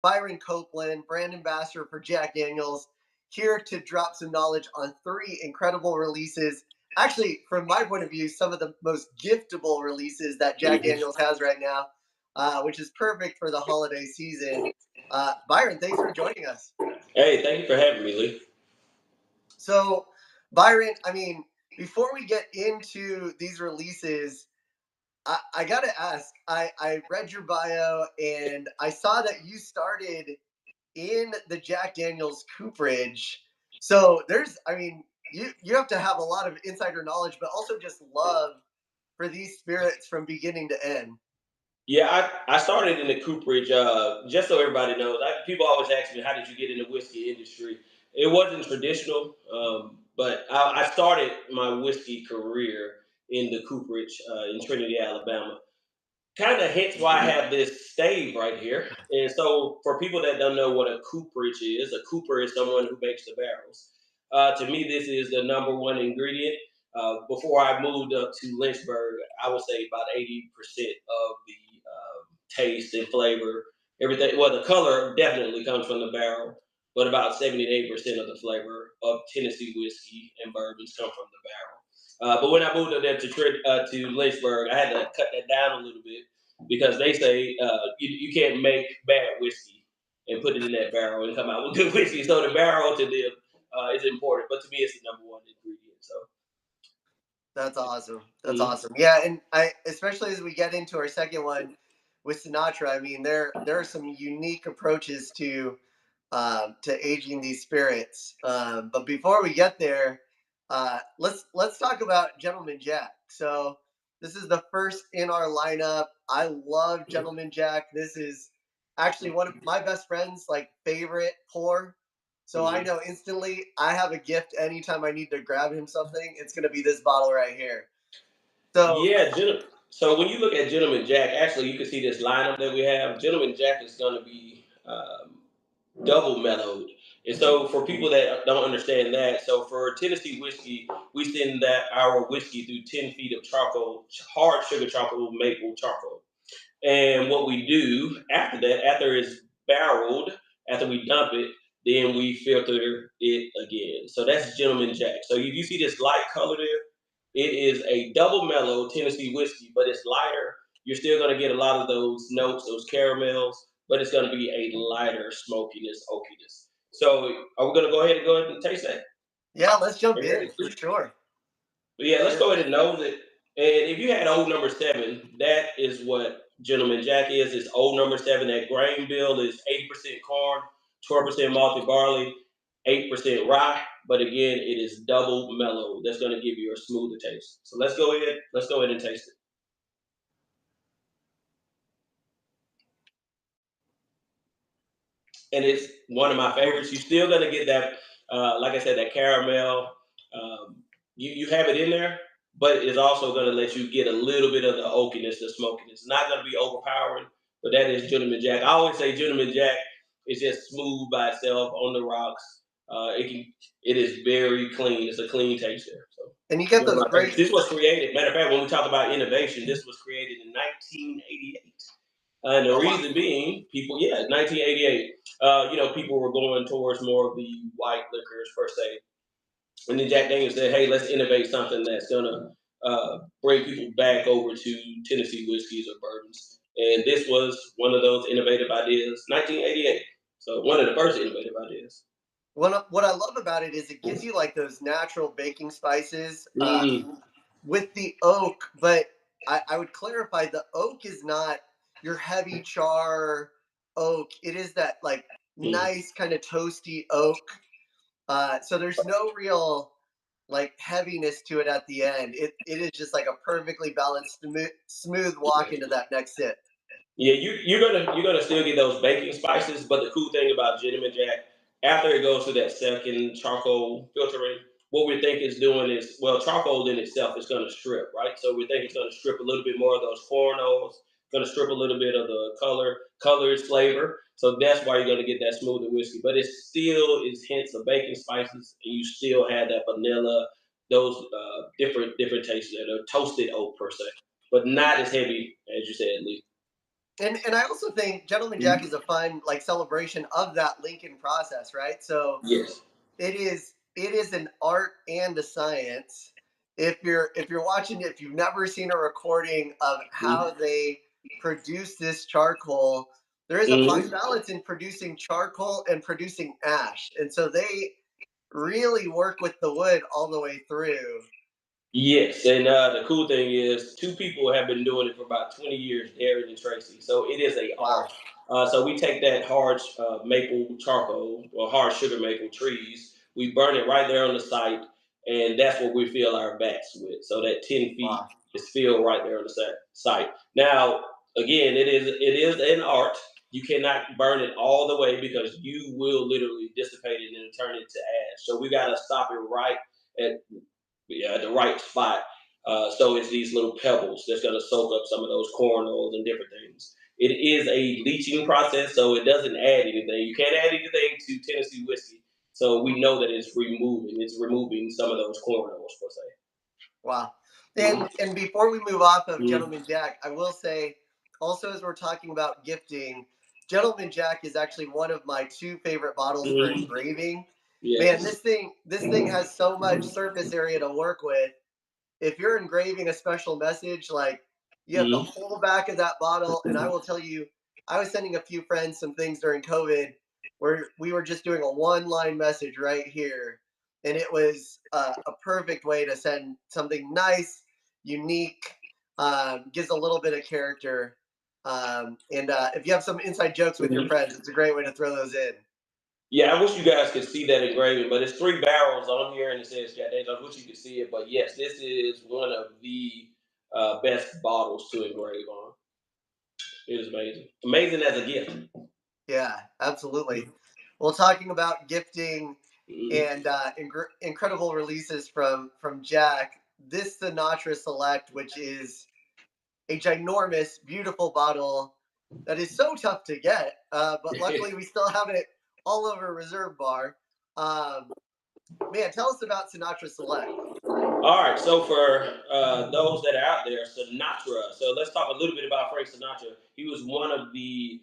Byron Copeland, brand ambassador for Jack Daniels, here to drop some knowledge on three incredible releases. Actually, from my point of view, some of the most giftable releases that Jack Mhm. Daniels has right now, which is perfect for the holiday season. Byron, thanks for joining us. Hey, thank you for having me, Lee. So, Byron, I mean, before we get into these releases, I got to ask, I read your bio and I saw that you started in the Jack Daniels cooperage. So I mean, you have to have a lot of insider knowledge, but also just love for these spirits from beginning to end. Yeah, I started in the cooperage. Just so everybody knows, people always ask me, "How did you get in the whiskey industry?" It wasn't traditional, but I started my whiskey career in the cooperage in Trinity, Alabama. Kind of hence why I have this stave right here. And so, for people that don't know what a cooperage is, a cooper is someone who makes the barrels. To me, this is the number one ingredient. Before I moved up to Lynchburg, I would say about 80% of the taste and flavor, everything. Well, the color definitely comes from the barrel, but about 78% of the flavor of Tennessee whiskey and bourbons come from the barrel. But when I moved up there to Lynchburg, I had to cut that down a little bit because they say you can't make bad whiskey and put it in that barrel and come out with good whiskey. So the barrel to them is important, but to me, it's the number one ingredient. So That's awesome. That's mm, awesome. Yeah, and I especially as we get into our second one with Sinatra, I mean there are some unique approaches to aging these spirits. But before we get there, let's talk about Gentleman Jack. So this is the first in our lineup. I love Gentleman Jack. This is actually one of my best friends' like favorite pour. So I mhm. know instantly I have a gift anytime I need to grab him something. It's gonna be this bottle right here. So Yeah, so when you look at Gentleman Jack, actually, you can see this lineup that we have. Gentleman Jack is going to be double mellowed. And so for people that don't understand that, so for Tennessee whiskey, we send that our whiskey through 10 feet of charcoal, hard sugar charcoal, maple charcoal. And what we do after that, after it's barreled, after we dump it, then we filter it again. So that's Gentleman Jack. So if you see this light color there, it is a double mellow Tennessee whiskey, but it's lighter. You're still going to get a lot of those notes, those caramels, but it's going to be a lighter smokiness, oakiness. So are we going to go ahead and taste that? yeah, let's jump Are you in ready? for sure. But yeah, let's Yeah. go ahead and nose it. And if you had old number seven, that is what Gentleman Jack is. It's old number seven. That grain bill is 80% corn, 12% malted barley, 8% rye. But again, it is double mellow. That's going to give you a smoother taste. So let's go ahead. Let's go ahead and taste it. And it's one of my favorites. You're still going to get that, like I said, that caramel. You have it in there, but it's also going to let you get a little bit of the oakiness, the smokiness. It's not going to be overpowering, but that is Gentleman Jack. I always say Gentleman Jack is just smooth by itself on the rocks. It is very clean. It's a clean taste there. So And you get one of those my favorites. great. This was created. Matter of fact, when we talk about innovation, this was created in 1988. And the Oh wow. reason being, people, yeah, 1988, people were going towards more of the white liquors per se. And then Jack Daniels said, hey, let's innovate something that's going to bring people back over to Tennessee whiskeys or bourbons. And this was one of those innovative ideas, 1988. So one of the first innovative ideas. What I love about it is it gives you like those natural baking spices Mm, with the oak, but I would clarify the oak is not your heavy char oak. It is that like mm. nice kind of toasty oak. So there's no real like heaviness to it at the end. It is just like a perfectly balanced, smooth walk into that next sip. Yeah, you're gonna still get those baking spices, but the cool thing about Gentleman Jack, after it goes through that second charcoal filtering, what we think it's doing is, well, charcoal in itself is gonna strip, right? So we think it's gonna strip a little bit more of those corn oils, gonna strip a little bit of the colors, flavor. So that's why you're gonna get that smoother whiskey. But it still is hints of baking spices, and you still have that vanilla, those different tastes that are toasted oak per se, but not as heavy as you said, Lee. And I also think Gentleman Jack is a fun like celebration of that Lincoln process, right? So Yes. it is an art and a science. If you're watching it, if you've never seen a recording of how they produce this charcoal, there is a fine Mm-hmm. balance in producing charcoal and producing ash. And so they really work with the wood all the way through. Yes, and the cool thing is, two people have been doing it for about 20 years, Darren and Tracy. So it is a Wow. art. So we take that hard maple charcoal or hard sugar maple trees, we burn it right there on the site, and that's what we fill our vats with. So that 10 feet Wow. is filled right there on the site. Now, again, it is an art. You cannot burn it all the way because you will literally dissipate it and turn it to ash. So we got to stop it right at the right spot. So it's these little pebbles that's going to soak up some of those corn oils and different things. It is a leaching process, so it doesn't add anything. You can't add anything to Tennessee whiskey. So we know that it's removing some of those corn oils, per se. Wow. And before we move off of Mm-hmm. Gentleman Jack, I will say also as we're talking about gifting, Gentleman Jack is actually one of my two favorite bottles for Mm-hmm. engraving. Man, Yes. this thing has so much surface area to work with. If you're engraving a special message, like you have the Mm-hmm. whole back of that bottle, and I will tell you, I was sending a few friends some things during COVID where we were just doing a one-line message right here, and it was a perfect way to send something nice, unique, gives a little bit of character. And if you have some inside jokes with your Mm-hmm. friends, it's a great way to throw those in. Yeah, I wish you guys could see that engraving, but it's three barrels on here and it says Jack Daniels. I wish you could see it, but yes, this is one of the best bottles to engrave on. It is amazing. Amazing as a gift. Yeah, absolutely. Well, talking about gifting Mhm. and incredible releases from Jack, this Sinatra Select, which is a ginormous, beautiful bottle that is so tough to get, but luckily we still have it all over Reserve Bar. Um, Man, tell us about Sinatra Select. All right, so for those that are out there, Sinatra. So let's talk a little bit about Frank Sinatra. He was one of the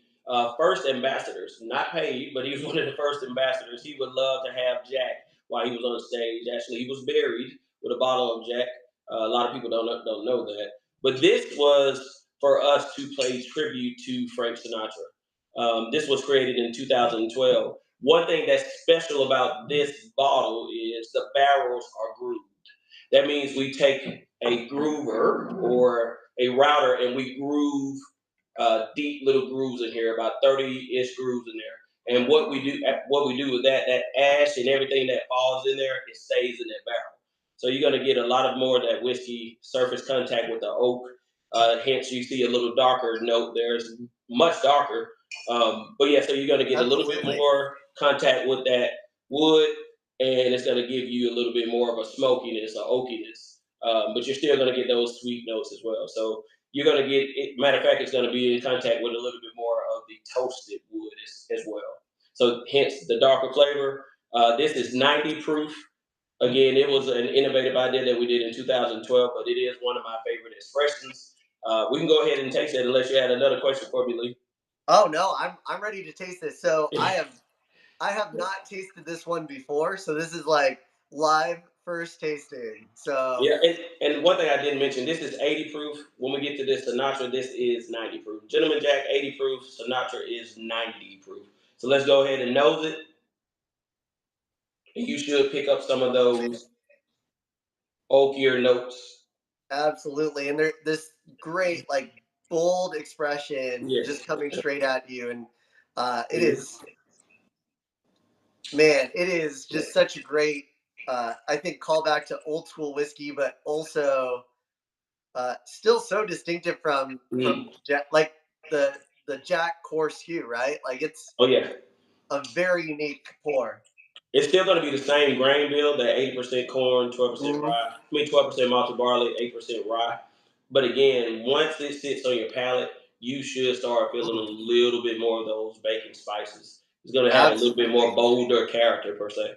first ambassadors, not paid, but he was one of the first ambassadors. He would love to have Jack while he was on stage. Actually, he was buried with a bottle of Jack. A lot of people don't know that, but this was for us to play tribute to Frank Sinatra. This was created in 2012. One thing that's special about this bottle is the barrels are grooved. That means we take a groover or a router and we groove deep little grooves in here, about 30-ish grooves in there. And what we do with that ash and everything that falls in there, it stays in that barrel. So you're gonna get a lot of more of that whiskey surface contact with the oak. Hence, you see a little darker note there. It's much darker. But yeah, so you're gonna get a little bit Absolutely. more contact with that wood, and it's going to give you a little bit more of a smokiness, or oakiness. But you're still going to get those sweet notes as well. So you're going to get, matter of fact, it's going to be in contact with a little bit more of the toasted wood as well. So hence the darker flavor. This is 90 proof. Again, it was an innovative idea that we did in 2012, but it is one of my favorite expressions. We can go ahead and taste it unless you had another question for me, Lee. Oh no, I'm ready to taste this. So I have not tasted this one before, so this is like live first tasting. So Yeah, and one thing I didn't mention, this is 80 proof. When we get to this Sinatra, this is 90 proof. Gentleman Jack, 80 proof. Sinatra is 90 proof. So let's go ahead and nose it. And you should pick up some of those oakier notes. absolutely, and there this great like bold expression just Yes. coming straight at you, and it Mhm. is man, it is just such a great I think callback to old school whiskey, but also still so distinctive from Mhm. Like the the Jack Course Hue, right? Like it's Oh, yeah. a very unique pour. It's still going to be the same grain bill, that 80% corn, 12% Mhm. rye. I mean, 12% malted barley, 8% rye. But again, once it sits on your palate, you should start feeling a Mm, little bit more of those baking spices. It's going to have a little bit more absolutely. bolder character, per se.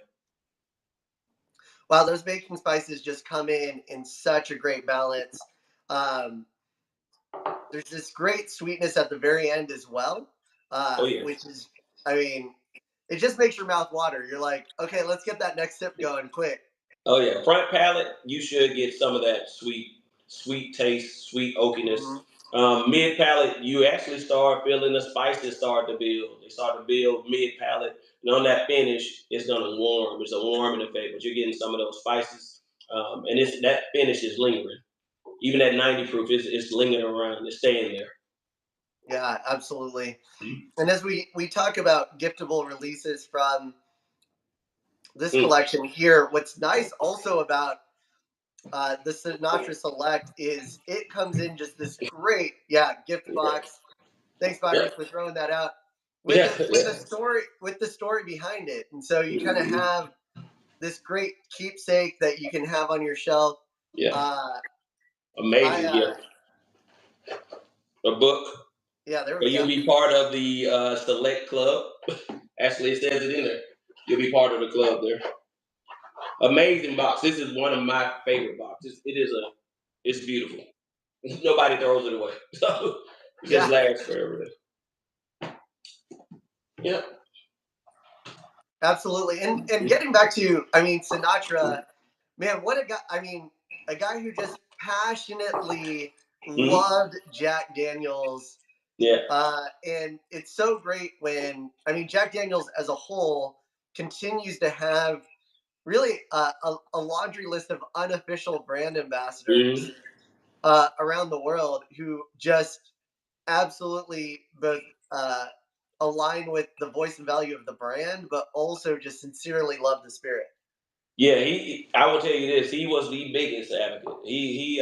Wow, those baking spices just come in such a great balance. Um, there's this great sweetness at the very end as well, Oh yeah. which is, I mean, it just makes your mouth water. You're like, okay, let's get that next sip going quick. Oh yeah. Front palate, you should get some of that sweet taste, sweet oakiness. Hmm. Mid palate, you actually start feeling the spices start to build. They start to build mid palate, and on that finish, it's gonna warm. It's a warming effect, but you're getting some of those spices, and it's that finish is lingering. Even at 90 proof, it's lingering around. It's staying there. Yeah, absolutely. And as we talk about giftable releases from this Mm, collection here, what's nice also about the Sinatra Select is it comes in just this great, yeah, gift box. Thanks, yeah, Byron, for throwing that out yeah, with yeah. a story behind it, and so you kind of Mhm. have this great keepsake that you can have on your shelf. Yeah, Uh, I amazing gift. A book, Yeah, there or we you'll go. be part of the select club. Actually, it says it in there. You'll be part of the club there. Amazing box. This is one of my favorite boxes. It's beautiful. Nobody throws it away, so it just Yeah, lasts forever. Yeah. absolutely. And getting back to, I mean, Sinatra, man, what a guy! I mean, a guy who just passionately Hmm. loved Jack Daniels. Yeah. And it's so great when, I mean, Jack Daniels as a whole continues to have really a laundry list of unofficial brand ambassadors Hmm. around the world who just absolutely both uh, align with the voice and value of the brand, but also just sincerely love the spirit. Yeah, I will tell you this. He was the biggest advocate. He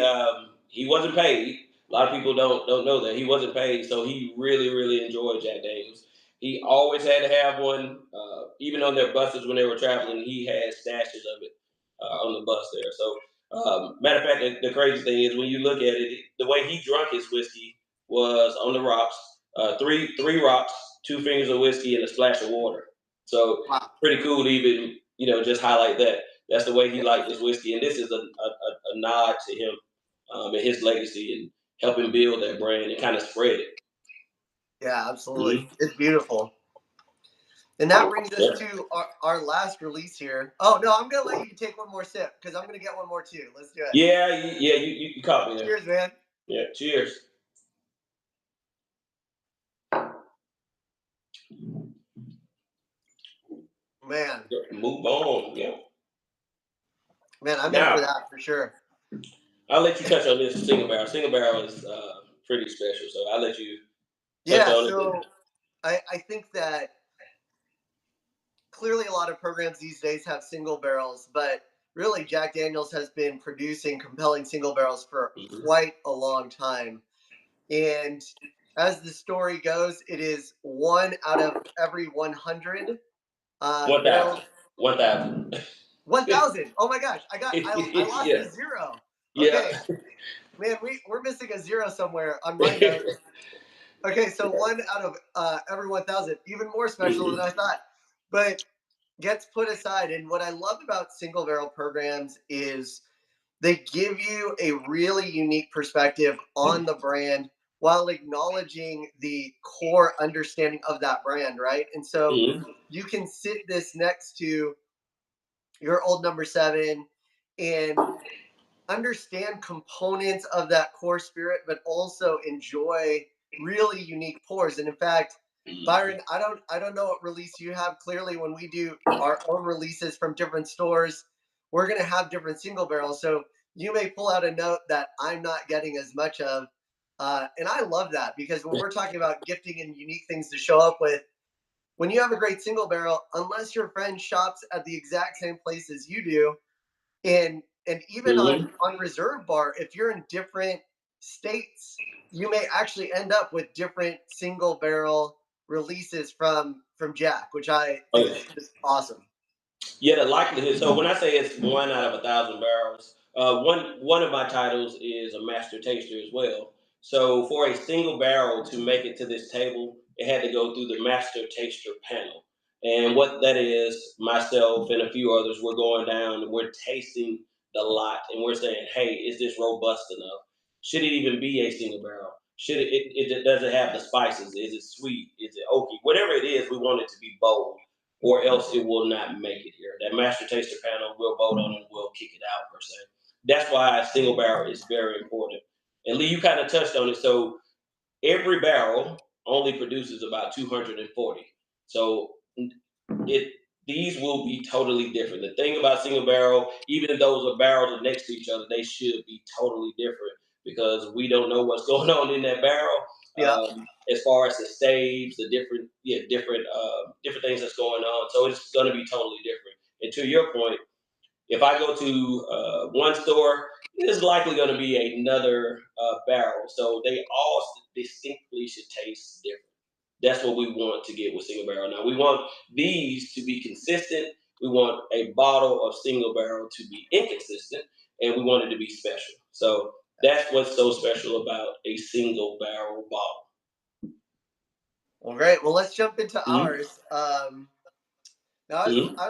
wasn't paid. A lot of people don't know that he wasn't paid, so he really enjoyed Jack Daniels. He always had to have one, even on their buses when they were traveling. He had stashes of it on the bus there. So, matter of fact, the crazy thing is when you look at it, the way he drunk his whiskey was on the rocks, three rocks, two fingers of whiskey, and a splash of water. So Wow. pretty cool to even just highlight that. That's the way he liked his whiskey, and this is a nod to him and his legacy and helping build that brand and kind of spread it. Yeah, absolutely. Hmm. It's beautiful. And that brings us Yeah, to our last release here. Oh, no, I'm going to let you take one more sip because I'm going to get one more too. Let's do it. yeah, yeah. You caught me there. Cheers, man. Yeah, cheers. Man, Move on. Yeah. man, I'm in for Now that for sure. I'll let you touch on this single barrel. Single barrel is pretty special, so I'll let you touch Yeah, on it. so I think that clearly a lot of programs these days have single barrels, but really Jack Daniels has been producing compelling single barrels for Mhm. quite a long time. And as the story goes, it is one out of every 100 barrels. 1,000. 1,000. 1,000. Oh my gosh, I lost Yeah. the zero. Yeah. Okay, man, we're missing a zero somewhere on my notes. Okay, so one out of every 1,000, even more special than Mhm. I thought. But gets put aside. And what I love about single barrel programs is they give you a really unique perspective on the brand while acknowledging the core understanding of that brand, right? And so Mhm. you can sit this next to your old number seven and understand components of that core spirit, but also enjoy really unique pours. And in fact, Mhm. Byron, I don't know what release you have. Clearly, when we do our own releases from different stores, we're gonna have different single barrels. So you may pull out a note that I'm not getting as much of. And I love that because when we're talking about gifting and unique things to show up with, when you have a great single barrel, unless your friend shops at the exact same place as you do, and even Mhm. on reserve bar, if you're in different states, you may actually end up with different single barrel releases from Jack, which I Oh, think yeah. is just awesome. Yeah, the likelihood. So when I say it's one out of 1,000 barrels, one of my titles is a master taster as well. So for a single barrel to make it to this table, it had to go through the master taster panel. And what that is, myself and a few others, we're going down and we're tasting the lot, and we're saying, "Hey, is this robust enough? Should it even be a single barrel? Should it does it have the spices? Is it sweet? Is it oaky? Whatever it is, we want it to be bold, or else it will not make it here. That master taster panel will vote on it and will kick it out per se. That's why a single barrel is very important. And Lee, you kind of touched on it. So every barrel only produces about 240. So it these will be totally different. The thing about single barrel, even if those are barrels are next to each other, they should be totally different because we don't know what's going on in that barrel. Yeah. As far as the staves, the different things that's going on. So it's going to be totally different. And to your point, if I go to one store, there's likely going to be another barrel. So they all distinctly should taste different. That's what we want to get with single barrel. Now we want these to be consistent. We want a bottle of single barrel to be inconsistent, and we want it to be special. So that's what's so special about a single barrel bottle. Well, great. Well, let's jump into ours. Now Mm-hmm. I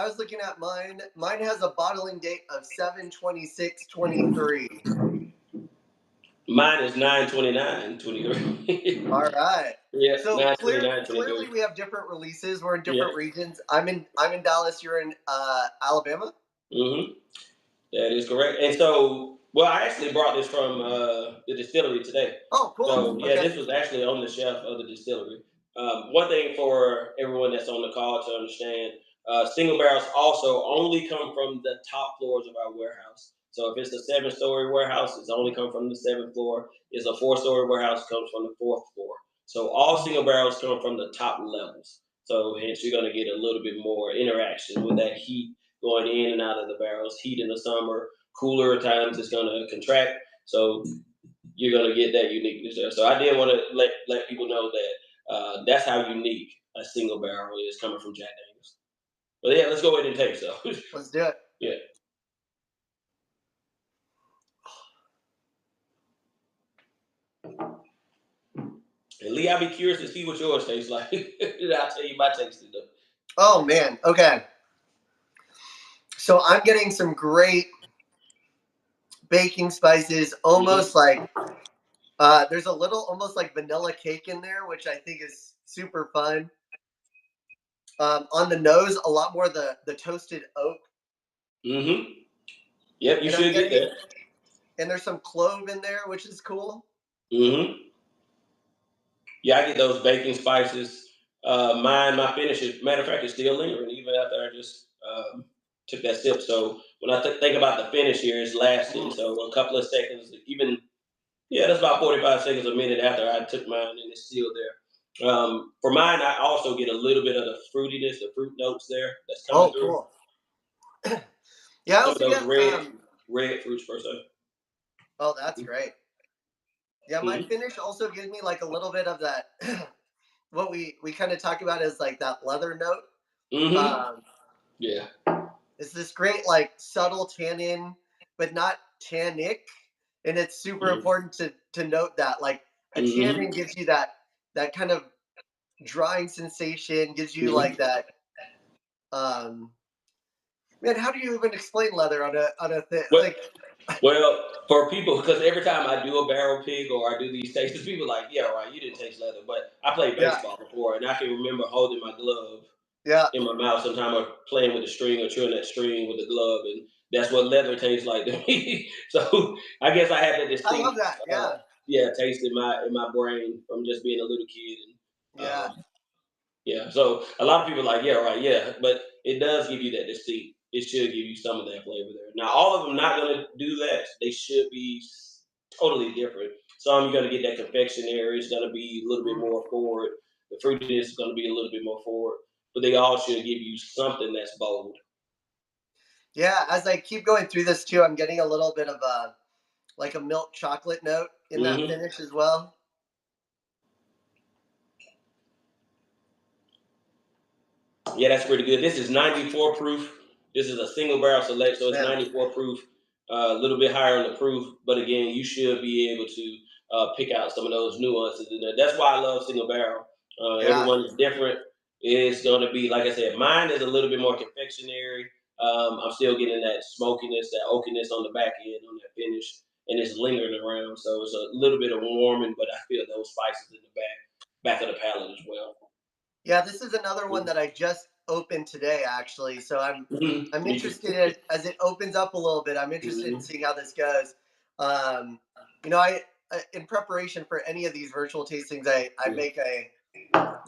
was looking at mine. Mine has a bottling date of 7/26/23. Mine is 9/29/23. All right. Yeah, So 9/29/23. clearly we have different releases. We're in Yeah. different regions. I'm in Dallas. You're in Alabama. Mm-hmm. That is correct. And so, well, I actually brought this from the distillery today. Oh, cool. So, yeah, Okay. this was actually on the shelf of the distillery. One thing for everyone that's on the call to understand, single barrels also only come from the top floors of our warehouse. So if it's a 7-story warehouse, it's only come from the 7th floor. It's a 4-story warehouse, comes from the 4th floor. So all single barrels come from the top levels. So hence you're going to get a little bit more interaction with that heat going in and out of the barrels. Heat in the summer, cooler times it's going to contract. So you're going to get that uniqueness there. So I did want to let people know that that's how unique a single barrel is coming from Jack Daniels. But yeah, let's go ahead and taste though. Let's do it. Yeah. And Lee, I'd be curious to see what yours tastes like. I'll tell you my taste though. Oh man. Okay. So I'm getting some great baking spices, almost like there's a little almost like vanilla cake in there, which I think is super fun. On the nose, a lot more the toasted oak. Mm-hmm. Yep, you And should get that. And there's some clove in there, which is cool. Mm-hmm. Yeah, I get those baking spices. My finish is, matter of fact, is still lingering even after I just took that sip. So when I think about the finish here, it's lasting. So a couple of seconds, even that's about 45 seconds, a minute after I took mine, and it's still there. For mine, I also get a little bit of the fruitiness, the fruit notes there that's coming through. Cool. Yeah, I Some also of those get red fruits per se. Oh, that's great. Yeah, my Mm-hmm. finish also gives me like a little bit of that what we kind of talk about is like that leather note. Mm-hmm. Yeah. It's this great like subtle tannin, but not tannic, and it's super important to note that like a tannin gives you that kind of drying sensation, gives you like that. Man, how do you even explain leather on a thing like? Well, for people, because every time I do a barrel pig or I do these tastes, people are like, yeah, right, you didn't taste leather. But I played baseball before, and I can remember holding my glove in my mouth sometime, or playing with the string or chewing that string with the glove, and that's what leather tastes like to me. So I guess I had that distinct, I love that. taste in my brain from just being a little kid. And so a lot of people are like, yeah, right, yeah, but it does give you that distinct. It should give you some of that flavor there. Now, all of them not going to do that. They should be totally different. Some you're going to get that confectionery. It's going to be a little bit more forward. The fruitiness is going to be a little bit more forward. But they all should give you something that's bold. Yeah, as I keep going through this too, I'm getting a little bit of a milk chocolate note in that finish as well. Yeah, that's pretty good. This is 94 proof. This is a single barrel select, so it's 94 proof. A little bit higher on the proof, but again, you should be able to pick out some of those nuances in there. That's why I love single barrel. Everyone is different. It's going to be, like I said, mine is a little bit more confectionery. I'm still getting that smokiness, that oakiness on the back end on that finish. and it's lingering around. So it's a little bit of warming, but I feel those spices in the back of the palate as well. Yeah, this is another one that I just opened today, actually. So I'm Me too. interested in, as it opens up a little bit. I'm interested in Mhm. seeing how this goes. Um, I in preparation for any of these virtual tastings, I Mhm. make a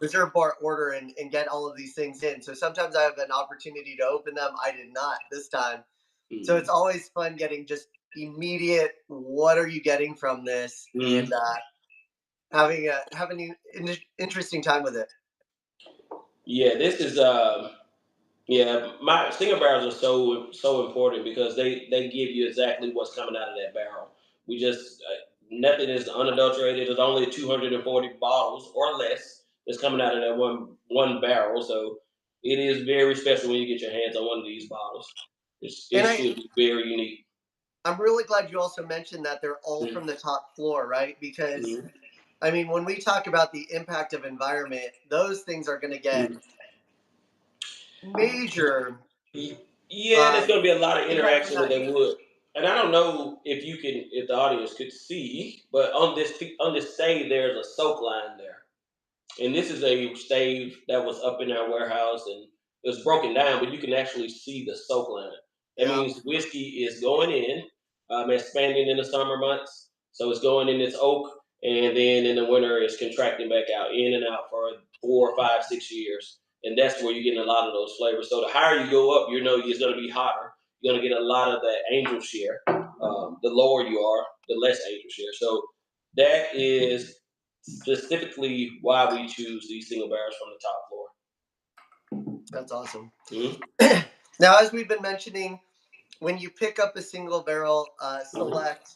reserve bar order and get all of these things in. So sometimes I have an opportunity to open them. I did not this time. So it's Mhm. always fun getting just immediate. What are you getting from this? And Mhm. having an interesting time with it. Yeah, this is yeah, my single barrels are so important because they give you exactly what's coming out of that barrel. We just nothing is unadulterated. There's only 240 bottles or less that's coming out of that one barrel. So it is very special when you get your hands on one of these bottles. And It should be very unique. I'm really glad you also mentioned that they're all Mhm. from the top floor, right? Because Mhm. I mean, when we talk about the impact of environment, those things are going to get Mhm. major Yeah, there's um, going to be a lot of impact from interaction with that. that wood, and I don't know if the audience could see, but on this stave there's a soak line there, and this is a stave that was up in our warehouse and it was broken down, but you can actually see the soak line. That Yeah, means whiskey is going in, expanding in the summer months, so it's going in its oak, and then in the winter it's contracting back out, in and out for 4, 5, 6 years, and that's where you're getting a lot of those flavors. So the higher you go up, it's going to be hotter. You're going to get a lot of that angel share. The lower you are, the less angel share. So that is specifically why we choose these single barrels from the top floor. that's awesome. Mm-hmm. Now, as we've been mentioning, when you pick up a single barrel select,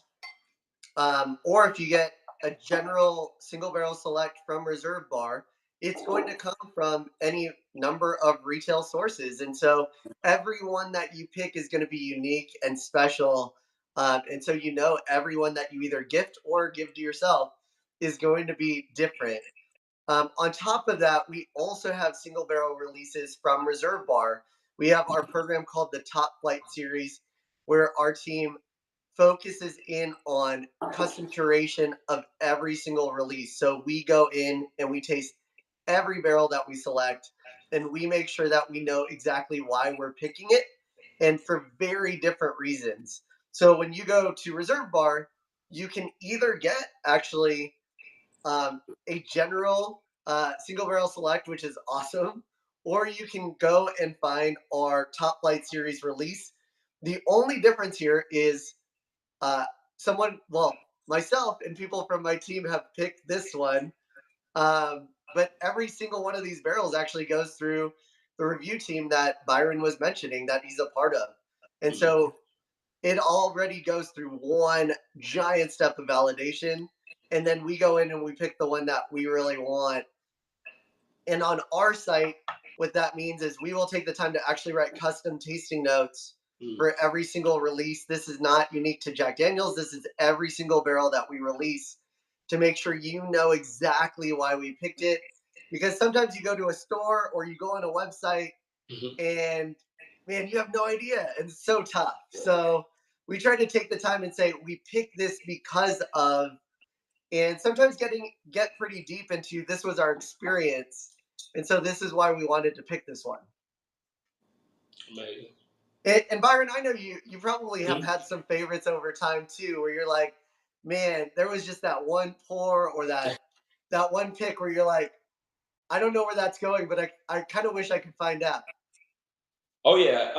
or if you get a general single barrel select from Reserve Bar, it's going to come from any number of retail sources. And so every one that you pick is going to be unique and special. And so, every one that you either gift or give to yourself is going to be different. On top of that, we also have single barrel releases from Reserve Bar. We have our program called the Top Flight Series, where our team focuses in on custom curation of every single release. So we go in and we taste every barrel that we select, and we make sure that we know exactly why we're picking it and for very different reasons. So when you go to Reserve Bar, you can either get actually a general single barrel select, which is awesome, or you can go and find our Top Flight Series release. The only difference here is uh, myself and people from my team have picked this one. But every single one of these barrels actually goes through the review team that Byron was mentioning that he's a part of. And Mm-hmm. so it already goes through one giant step of validation. And then we go in and we pick the one that we really want. And on our site, what that means is we will take the time to actually write custom tasting notes for every single release. This is not unique to Jack Daniels. This is every single barrel that we release to make sure you know exactly why we picked it. Because sometimes you go to a store or you go on a website Mm-hmm. and man, you have no idea. And it's so tough. So we try to take the time and say, we picked this because of, and sometimes get pretty deep into this was our experience. And so this is why we wanted to pick this one. Amazing. And Byron, I know you probably have Mm-hmm. had some favorites over time too, where you're like, man, there was just that one pour or that one pick where you're like, I don't know where that's going, but I kind of wish I could find out. Oh yeah.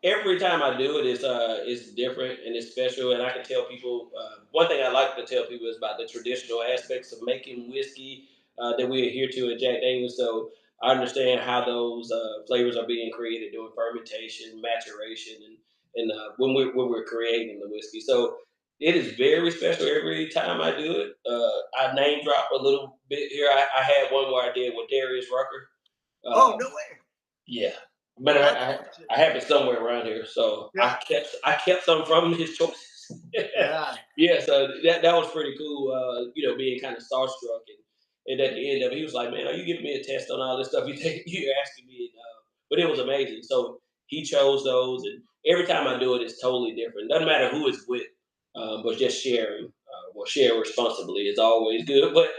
Every time I do it, it's different and it's special. And I can tell people one thing I like to tell people is about the traditional aspects of making whiskey that we adhere to at Jack Daniels. So I understand how those flavors are being created during fermentation, maturation, and when we're creating the whiskey. So it is very special every time I do it. I name drop a little bit here. I had one where I did with Darius Rucker. Oh, Um, no way. yeah, but Well, that's I have it somewhere around here, so yeah. I kept some from his choices. Yeah. Yeah, so that was pretty cool. Being kind of starstruck, and at the end of it, he was like, "Man, are you giving me a test on all this stuff you're asking me?" But it was amazing. So he chose those, and every time I do it, it's totally different. Doesn't matter who it's with. but just sharing, share responsibly is always good. But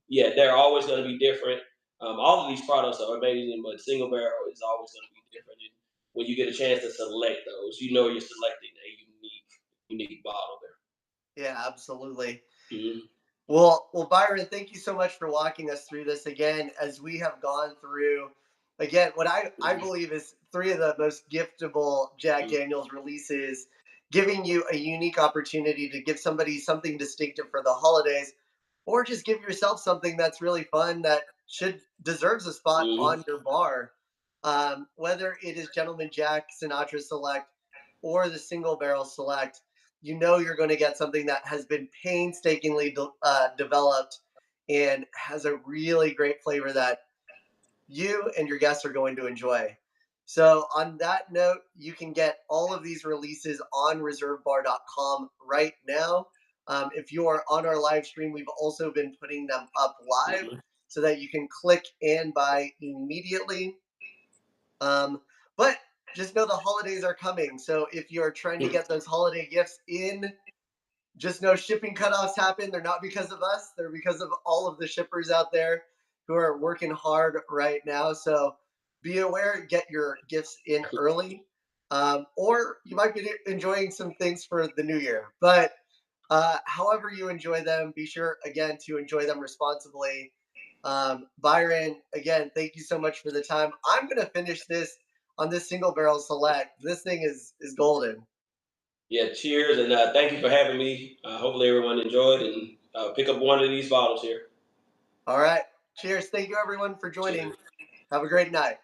yeah, they're always going to be different. All of these products are amazing, but single barrel is always going to be different. And when you get a chance to select those, you know you're selecting a unique bottle Yeah, absolutely. there. Mhm. Well, Byron, thank you so much for walking us through this again as we have gone through again what I believe is three of the most giftable Jack Mhm. Daniels releases, giving you a unique opportunity to give somebody something distinctive for the holidays, or just give yourself something that's really fun that should deserves a spot Mhm. on your bar. Whether it is Gentleman Jack Sinatra Select or the Single Barrel Select, you know you're going to get something that has been painstakingly developed and has a really great flavor that you and your guests are going to enjoy. So, on that note, you can get all of these releases on reservebar.com right now. If you are on our live stream, we've also been putting them up live Mhm. so that you can click and buy immediately. Um, but just know the holidays are coming. So, if you're trying to get those holiday gifts in, just know shipping cutoffs happen. They're not because of us, they're because of all of the shippers out there who are working hard right now. So be aware, get your gifts in early. Or you might be enjoying some things for the new year. But however you enjoy them, be sure again to enjoy them responsibly. Byron, again, thank you so much for the time. I'm gonna finish this on this single barrel select. This thing is golden. Yeah, cheers, and thank you for having me. Hopefully, everyone enjoyed and pick up one of these bottles here. All right. Cheers. Thank you everyone for joining. Cheers. Have a great night.